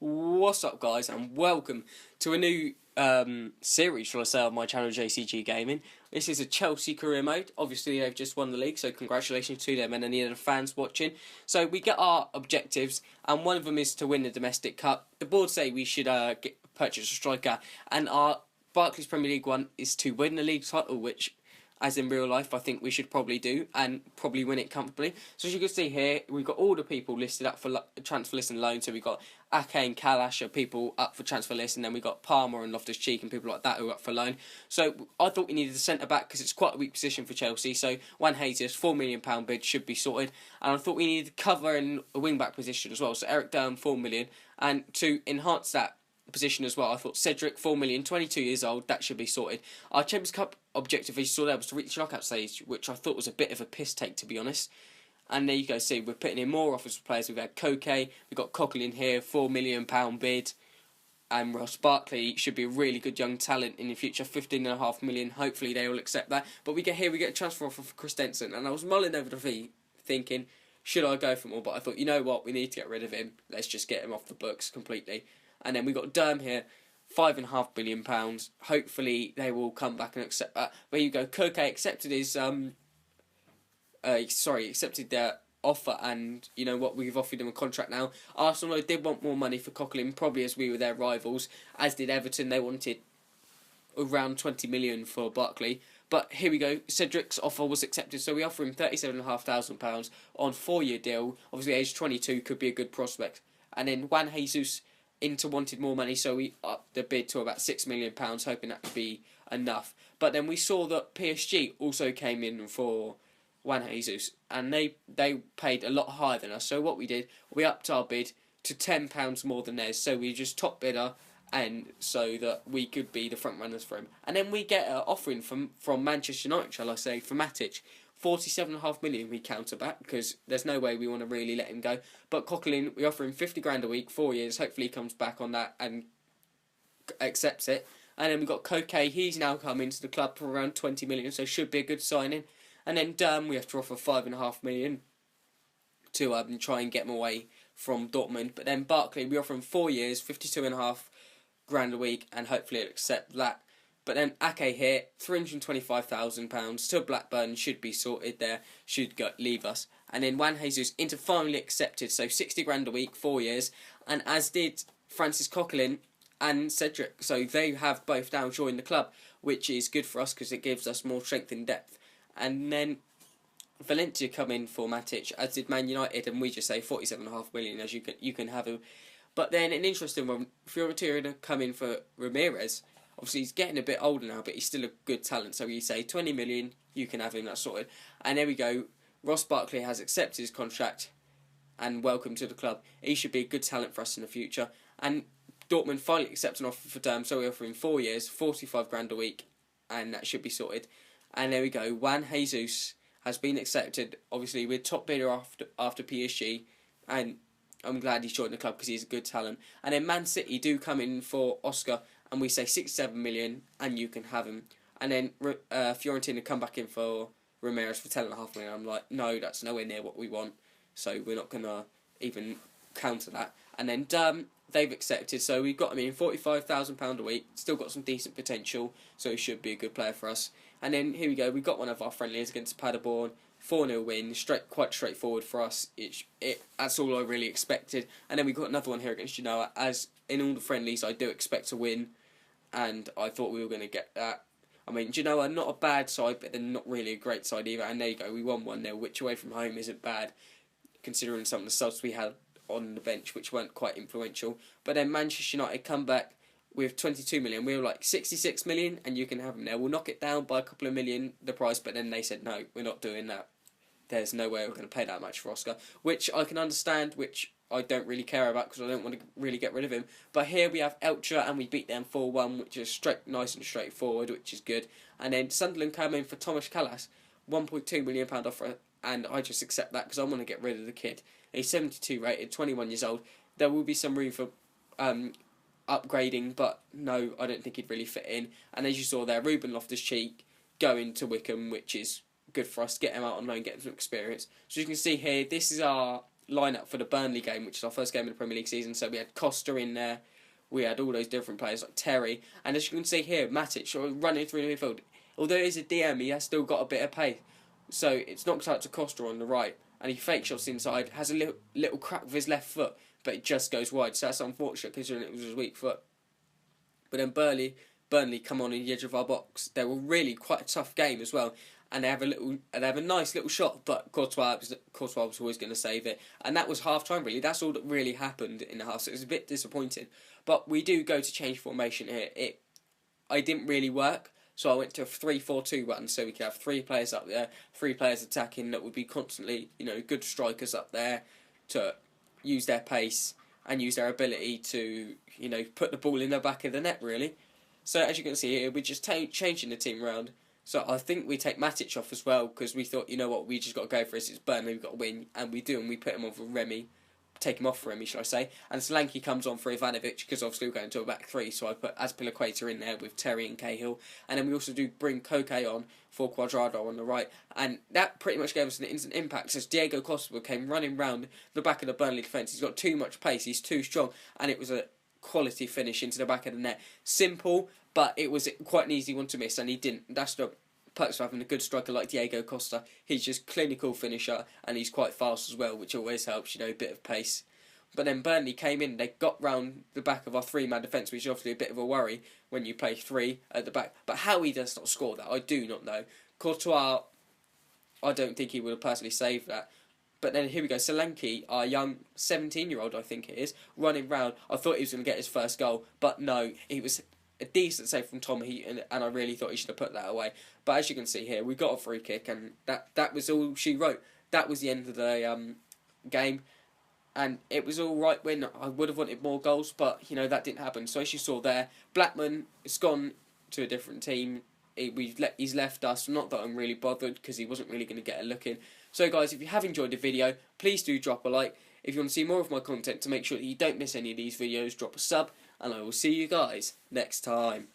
What's up, guys, and welcome to a new series, shall I say, on my channel, JCG Gaming. This is a Chelsea career mode. Obviously, they've just won the league, so congratulations to them and any of the fans watching. So we get our objectives, and one of them is to win the domestic cup. The board say we should purchase a striker, and our Barclays Premier League one is to win the league title, which, as in real life, I think we should probably do and probably win it comfortably. So as you can see here, we've got all the people listed up for transfer list and loan. So we've got Ake and Kalash are people up for transfer list, and then we've got Palmer and Loftus-Cheek and people like that who are up for loan. So I thought we needed a centre-back because it's quite a weak position for Chelsea. So Juan Jesus, £4 million bid should be sorted. And I thought we needed cover in a wing-back position as well. So Eric Durham, £4 million. And to enhance that position as well, I thought Cedric, 4 million, 22 years old, that should be sorted. Our Champions Cup objective, as you saw there, was to reach the knockout stage, which I thought was a bit of a piss take, to be honest. And there you go, see, we're putting in more offers for players. We've had Koke, we've got Coughlin here, £4 million bid, and Ross Barkley should be a really good young talent in the future, 15.5 million. Hopefully they will accept that. But we get a transfer offer for Christensen, and I was mulling over the fee, thinking, should I go for more? But I thought, you know what, we need to get rid of him. Let's just get him off the books completely. And then we got Durham here, £5.5 million. Hopefully they will come back and accept that. There you go. Koke accepted his accepted their offer, and you know what, we've offered him a contract now. Arsenal did want more money for Coughlin, probably as we were their rivals, as did Everton. They wanted around 20 million for Barkley. But here we go. Cedric's offer was accepted, so we offer him £37,500 on 4-year deal. Obviously, age 22 could be a good prospect. And then Juan Jesus Inter wanted more money, so we upped the bid to about £6 million, hoping that would be enough. But then we saw that PSG also came in for Juan Jesus, and they paid a lot higher than us. So what we did, we upped our bid to £10 more than theirs. So we just top bidder, and so that we could be the front runners for him. And then we get an offering from Manchester United, shall I say, for Matic. 47.5 million we counter back because there's no way we want to really let him go. But Coughlin, we offer him 50 grand a week, 4 years. Hopefully he comes back on that and accepts it. And then we've got Koke, he's now come into the club for around 20 million, so should be a good signing. And then Durham, we have to offer 5.5 million to try and get him away from Dortmund. But then Barkley, we offer him 4 years, 52.5 grand a week, and hopefully he'll accept that. But then Ake here, £325,000 to Blackburn, should be sorted there, should leave us. And then Juan Jesus Inter finally accepted, so 60 grand a week, 4 years, and as did Francis Coughlin and Cedric. So they have both now joined the club, which is good for us because it gives us more strength in depth. And then Valencia come in for Matic, as did Man United, and we just say 47.5 million, as you can have him. But then an interesting one, Fiorentina come in for Ramirez. Obviously, he's getting a bit older now, but he's still a good talent. So you say 20 million, you can have him, that's sorted. And there we go. Ross Barkley has accepted his contract, and welcome to the club. He should be a good talent for us in the future. And Dortmund finally accepted an offer for Durham, so we offer him 4 years, 45 grand a week, and that should be sorted. And there we go. Juan Jesus has been accepted. Obviously, we're top bidder after PSG, and I'm glad he's joined the club because he's a good talent. And then Man City do come in for Oscar, and we say 67 million, and you can have him. And then Fiorentina come back in for Ramirez for 10.5 million. I'm like, no, that's nowhere near what we want, so we're not gonna even counter that. And then they've accepted, so we've got him in £45,000 a week. Still got some decent potential, so he should be a good player for us. And then here we go. We got one of our friendlies against Paderborn. 4-0 win, quite straightforward for us. That's all I really expected. And then we got another one here against Genoa. As in all the friendlies, I do expect to win, and I thought we were going to get that. I mean, Genoa are not a bad side, but they're not really a great side either. And there you go, we won 1-0, which away from home isn't bad, considering some of the subs we had on the bench, which weren't quite influential. But then Manchester United come back with 22 million. We were like 66 million, and you can have them there. We'll knock it down by a couple of million, the price, but then they said, no, we're not doing that. There's no way we're going to pay that much for Oscar, which I can understand, which I don't really care about because I don't want to really get rid of him. But here we have Elche, and we beat them 4-1, which is nice and straightforward, which is good. And then Sunderland came in for Thomas Kallas, £1.2 million offer, and I just accept that because I want to get rid of the kid. He's 72 rated, 21 years old. There will be some room for upgrading, but no, I don't think he'd really fit in. And as you saw there, Ruben Loftus-Cheek going to Wickham, which is good for us to get him out on loan, get him some experience. So you can see here, this is our lineup for the Burnley game, which is our first game of the Premier League season. So we had Costa in there, we had all those different players like Terry, and as you can see here, Matic running through the midfield. Although he's a DM, he has still got a bit of pace. So it's knocked out to Costa on the right, and he fake shots inside, has a little crack with his left foot, but it just goes wide. So that's unfortunate considering it was his weak foot. But then Burnley come on the edge of our box. They were really quite a tough game as well, and they have a nice little shot, but Courtois was always going to save it, and that was half time really. That's all that really happened in the half. So it was a bit disappointing. But we do go to change formation here. I didn't really work. So I went to a 3-4-2 run, so we could have 3 players up there, 3 players attacking that would be constantly, good strikers up there to use their pace and use their ability to, put the ball in the back of the net, really. So as you can see here, we're just changing the team around. So I think we take Matic off as well, because we thought, we just got to go for this. It's Burnley, we've got to win, and we do, and we put him on for Remy. Take him off for Remy, shall I say. And Solanke comes on for Ivanovic, because obviously we're going to a back 3, so I put Azpilicueta in there with Terry and Cahill. And then we also do bring Koke on for Cuadrado on the right. And that pretty much gave us an instant impact, as Diego Costa came running round the back of the Burnley defence. He's got too much pace, he's too strong, and it was a quality finish into the back of the net. Simple, but it was quite an easy one to miss, and he didn't. That's the perks of having a good striker like Diego Costa. He's just clinical finisher, and he's quite fast as well, which always helps, a bit of pace. But then Burnley came in, they got round the back of our 3-man defence, which is obviously a bit of a worry when you play 3 at the back. But how he does not score that, I do not know. Courtois, I don't think he would have personally saved that. But then here we go, Solanke, our young 17-year-old, I think it is, running round. I thought he was going to get his first goal, but no, he was a decent save from Tom Heaton, and I really thought he should have put that away. But as you can see here, we got a free kick, and that was all she wrote. That was the end of the game, and it was all right win. I would have wanted more goals, but that didn't happen. So as you saw there, Blackman has gone to a different team. He's left us. Not that I'm really bothered, because he wasn't really going to get a look in. So guys, if you have enjoyed the video, please do drop a like. If you want to see more of my content, to make sure that you don't miss any of these videos, drop a sub, and I will see you guys next time.